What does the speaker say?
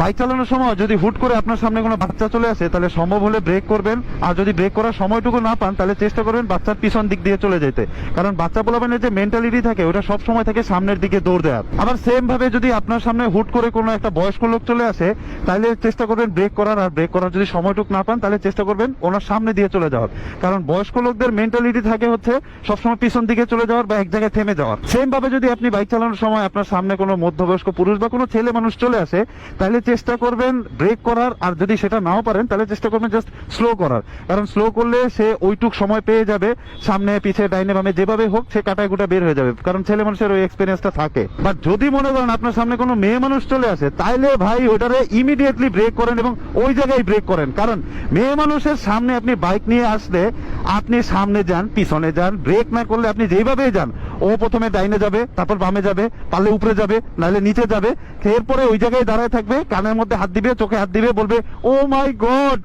Bike চালানোর সময় যদি হুট করে আপনার সামনে কোনো বাচ্চা চলে আসে, তাহলে সম্ভব হলে ব্রেক করবেন। আর যদি ব্রেক করার সময়টুকু না পান, তাহলে চেষ্টা করবেন বাচ্চার পিছন দিক দিয়ে চলে যেতে। কারণ বাচ্চা পোলাপানের যে মেন্টালিটি থাকে, ওটা সব সময় থাকে সামনের দিকে দৌড় দেওয়ার। আবার সেম ভাবে যদি আপনার সামনে হুট করে কোনো একটা বয়স্ক লোক চলে আসে, তাহলে চেষ্টা করবেন ব্রেক করার। আর ব্রেক করার যদি সময়টুকু না পান, তাহলে চেষ্টা করবেন ওনার সামনে দিয়ে চলে যাওয়ার। কারণ বয়স্ক লোকদের মেন্টালিটি থাকে হচ্ছে সবসময় পিছন দিকে চলে যাওয়ার বা এক জায়গায় থেমে যাওয়ার। সেম ভাবে যদি আপনি বাইক চালানোর সময় আপনার সামনে কোনো মধ্যবয়স্ক পুরুষ বা কোনো ছেলে মানুষ চলে আসে, তাহলে চেষ্টা করবেন ব্রেক করার। আর যদি সেটা নাও পারেন, তাহলে চেষ্টা করবেন জাস্ট স্লো করার। কারণ স্লো করলে সে ওইটুক সময় পেয়ে যাবে, সামনে পিছে ডাইনে বামে যেভাবে হোক সে কাটায় গুটা বের হয়ে যাবে। কারণ ছেলে মানুষের ওই এক্সপিরিয়েন্সটা থাকে। বাট যদি মনে করেন আপনার সামনে কোনো মেয়ে মানুষ চলে আসে, তাইলে ভাই ওটারে ইমিডিয়েটলি ব্রেক করেন এবং ওই জায়গায় ব্রেক করেন। কারণ মেয়ে মানুষের সামনে আপনি বাইক নিয়ে আসলে আপনি সামনে যান, পিছনে যান, ব্রেক না করলে আপনি যেইভাবেই যান, ও প্রথমে ডাইনে যাবে, তারপর বামে যাবে, পারলে উপরে যাবে, নাহলে নিচে যাবে। এরপরে ওই জায়গায় দাঁড়ায় থাকবে, কানের মধ্যে হাত দিবে, চোখে হাত দিবে, বলবে ও মাই গড।